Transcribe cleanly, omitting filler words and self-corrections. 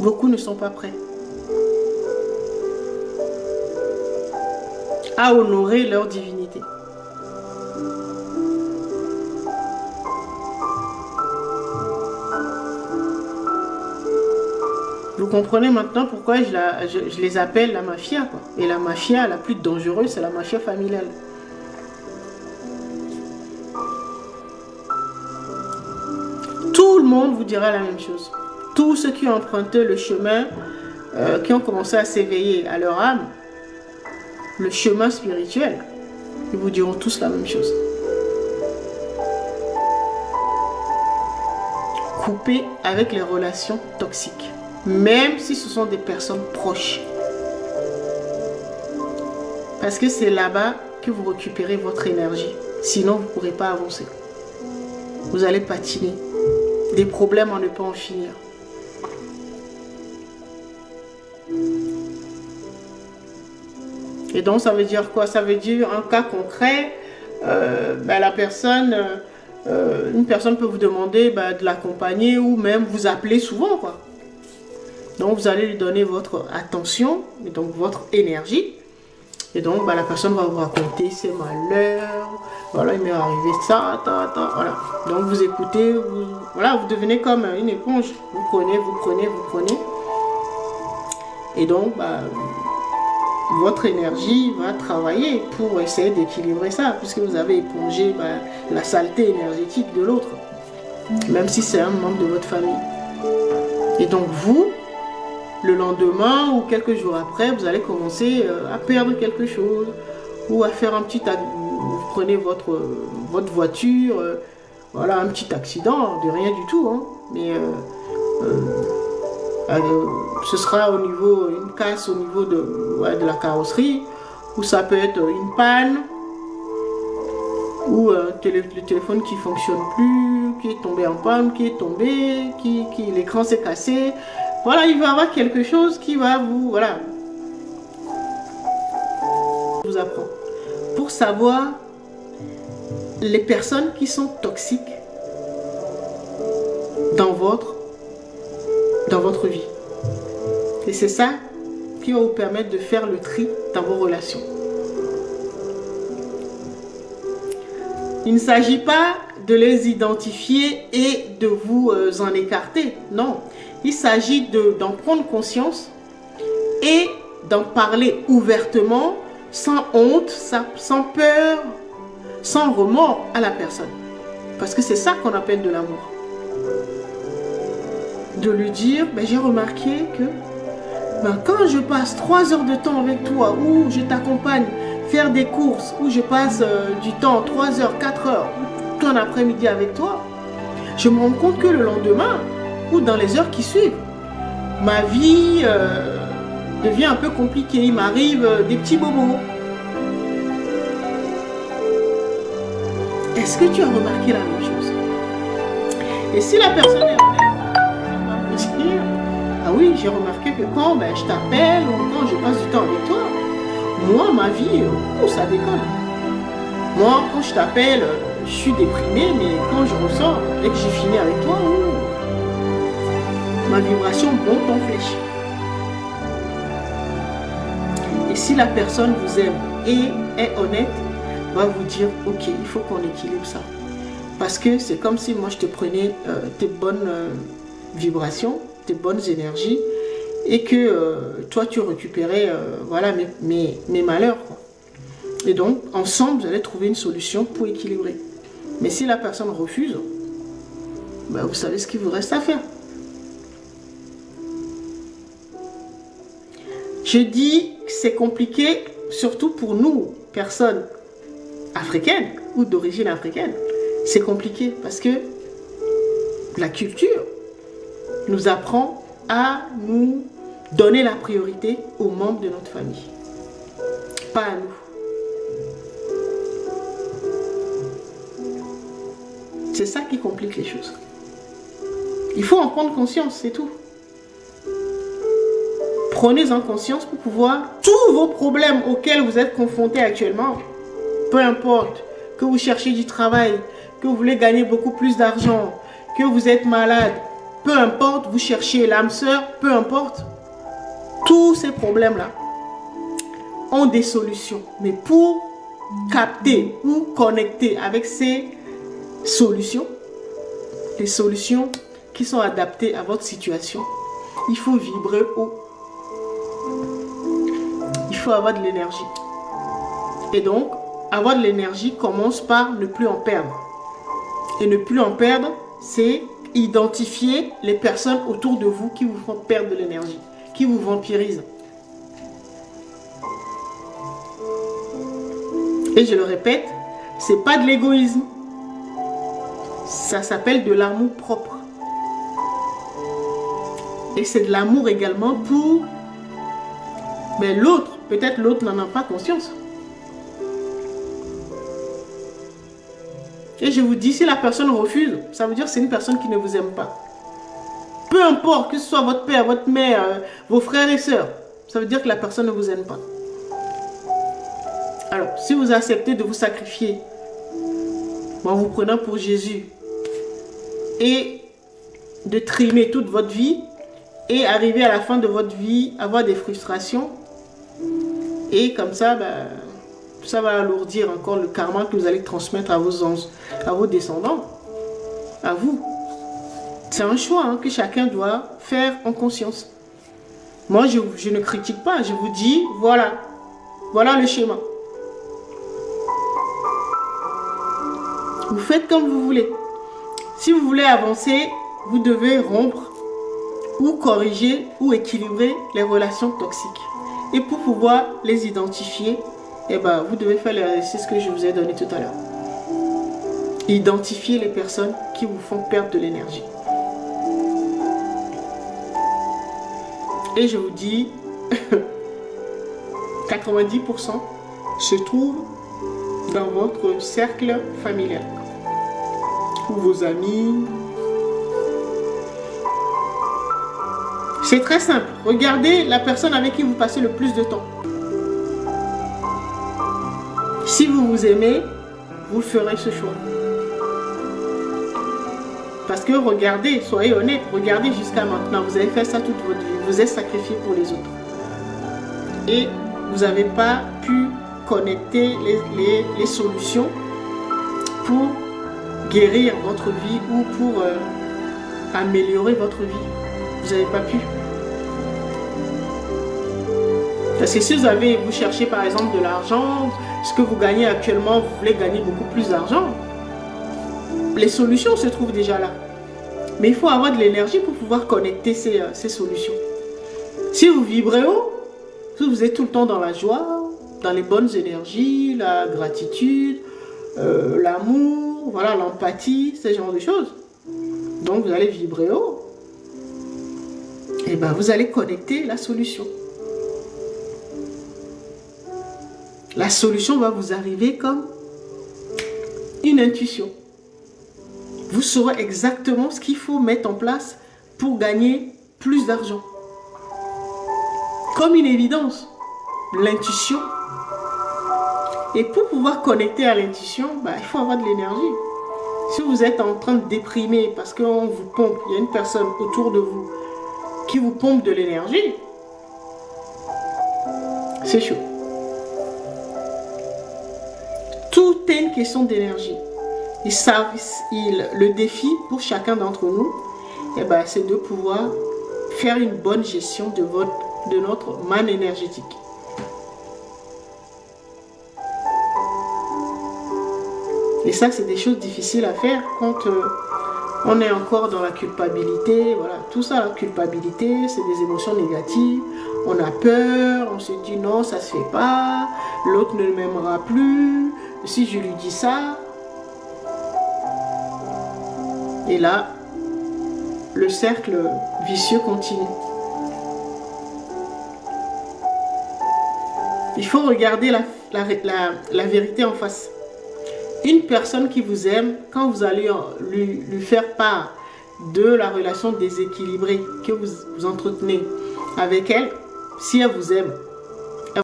Beaucoup ne sont pas prêts à honorer leur divinité. Vous comprenez maintenant pourquoi je les appelle la mafia, quoi. Et la mafia la plus dangereuse, c'est la mafia familiale. Tout le monde vous dira la même chose. Tous ceux qui ont emprunté le chemin, qui ont commencé à s'éveiller à leur âme, le chemin spirituel, ils vous diront tous la même chose. Coupez avec les relations toxiques, même si ce sont des personnes proches. Parce que c'est là-bas que vous récupérez votre énergie. Sinon, vous ne pourrez pas avancer. Vous allez patiner. Des problèmes à ne pas en finir. Et donc, ça veut dire quoi? Ça veut dire un cas concret, la personne, une personne peut vous demander de l'accompagner ou même vous appeler souvent, quoi. Donc, vous allez lui donner votre attention, et donc votre énergie. Et donc, la personne va vous raconter ses malheurs. Voilà, il m'est arrivé ça, voilà. Donc, vous écoutez, vous devenez comme une éponge. Vous prenez. Et donc, votre énergie va travailler pour essayer d'équilibrer ça, puisque vous avez épongé la saleté énergétique de l'autre, même si c'est un membre de votre famille. Et donc, vous, le lendemain ou quelques jours après, vous allez commencer à perdre quelque chose ou à faire un petit... Vous prenez votre voiture, voilà, un petit accident, de rien du tout, hein, mais ce sera au niveau, une casse au niveau de la carrosserie, ou ça peut être une panne, ou le téléphone qui ne fonctionne plus, qui est tombé en panne, l'écran s'est cassé. Voilà, il va y avoir quelque chose qui va vous apprendre. Pour savoir les personnes qui sont toxiques dans votre vie. Et c'est ça qui va vous permettre de faire le tri dans vos relations. Il ne s'agit pas de les identifier et de vous en écarter. Non. Il s'agit d'en prendre conscience et d'en parler ouvertement, sans honte, sans peur, sans remords à la personne. Parce que c'est ça qu'on appelle de l'amour. De lui dire, j'ai remarqué que quand je passe 3 heures de temps avec toi, ou je t'accompagne faire des courses, ou je passe du temps, 3 heures, 4 heures, tout un après-midi avec toi, je me rends compte que le lendemain, ou dans les heures qui suivent, ma vie devient un peu compliquée. Il m'arrive des petits bobos. Est-ce que tu as remarqué la même chose? Et si la personne est honnête, elle va me dire, ah oui, j'ai remarqué que quand je t'appelle ou quand je passe du temps avec toi, moi, ma vie, ça déconne. Moi, quand je t'appelle, je suis déprimée, mais quand je ressors, dès que j'ai fini avec toi, ma vibration monte en flèche. Et si la personne vous aime et est honnête, va vous dire, ok, il faut qu'on équilibre ça. Parce que c'est comme si moi je te prenais tes bonnes vibrations, tes bonnes énergies, et que toi tu récupérais mes malheurs, quoi. Et donc, ensemble, vous allez trouver une solution pour équilibrer. Mais si la personne refuse, vous savez ce qu'il vous reste à faire. Je dis que c'est compliqué, surtout pour nous, personnes africaines ou d'origine africaine. C'est compliqué parce que la culture nous apprend à nous donner la priorité aux membres de notre famille, pas à nous. C'est ça qui complique les choses. Il faut en prendre conscience, c'est tout. Prenez-en conscience pour pouvoir, tous vos problèmes auxquels vous êtes confrontés actuellement, peu importe, que que vous cherchez du travail, que vous voulez gagner beaucoup plus d'argent, que vous êtes malade, peu importe, vous cherchez l'âme sœur, peu importe. Tous ces problèmes-là ont des solutions. Mais pour capter ou connecter avec ces solutions, les solutions qui sont adaptées à votre situation, il faut vibrer haut. Il faut avoir de l'énergie. Et donc, avoir de l'énergie commence par ne plus en perdre. Et ne plus en perdre, c'est identifier les personnes autour de vous qui vous font perdre de l'énergie, qui vous vampirisent. Et je le répète, c'est pas de l'égoïsme. Ça s'appelle de l'amour propre. Et c'est de l'amour également pour l'autre. Peut-être l'autre n'en a pas conscience. Et je vous dis, si la personne refuse, ça veut dire que c'est une personne qui ne vous aime pas. Peu importe, que ce soit votre père, votre mère, vos frères et sœurs, ça veut dire que la personne ne vous aime pas. Alors, si vous acceptez de vous sacrifier en vous prenant pour Jésus et de trimer toute votre vie et arriver à la fin de votre vie, avoir des frustrations, et comme ça, ça va alourdir encore le karma que vous allez transmettre à vos descendants, à vous. C'est un choix que chacun doit faire en conscience. Moi, je ne critique pas, je vous dis, voilà le schéma. Vous faites comme vous voulez. Si vous voulez avancer, vous devez rompre ou corriger ou équilibrer les relations toxiques. Et pour pouvoir les identifier, vous devez faire l'exercice que je vous ai donné tout à l'heure. Identifier les personnes qui vous font perdre de l'énergie. Et je vous dis, 90% se trouve dans votre cercle familial. Ou vos amis. C'est très simple. Regardez la personne avec qui vous passez le plus de temps. Si vous vous aimez, vous ferez ce choix. Parce que regardez, soyez honnête, regardez jusqu'à maintenant. Vous avez fait ça toute votre vie. Vous êtes sacrifié pour les autres. Et vous n'avez pas pu connecter les solutions pour guérir votre vie ou pour améliorer votre vie. Vous n'avez pas pu. Parce que si vous cherchez par exemple de l'argent, ce que vous gagnez actuellement, vous voulez gagner beaucoup plus d'argent, les solutions se trouvent déjà là. Mais il faut avoir de l'énergie pour pouvoir connecter ces solutions. Si vous vibrez haut, si vous êtes tout le temps dans la joie, dans les bonnes énergies, la gratitude, l'amour, l'empathie, ce genre de choses. Donc vous allez vibrer haut. Et vous allez connecter la solution. La solution va vous arriver comme une intuition. Vous saurez exactement ce qu'il faut mettre en place pour gagner plus d'argent. Comme une évidence. L'intuition. Et pour pouvoir connecter à l'intuition, il faut avoir de l'énergie. Si vous êtes en train de déprimer parce qu'on vous pompe, il y a une personne autour de vous qui vous pompe de l'énergie, c'est chaud. Tout est une question d'énergie. Le défi pour chacun d'entre nous, c'est de pouvoir faire une bonne gestion de notre manne énergétique. Et ça, c'est des choses difficiles à faire quand on est encore dans la culpabilité. Voilà, tout ça, la culpabilité, c'est des émotions négatives. On a peur, on se dit non, ça se fait pas, l'autre ne m'aimera plus, si je lui dis ça. Et là, le cercle vicieux continue. Il faut regarder la vérité en face. Une personne qui vous aime, quand vous allez lui faire part de la relation déséquilibrée que vous entretenez avec elle, si elle vous aime,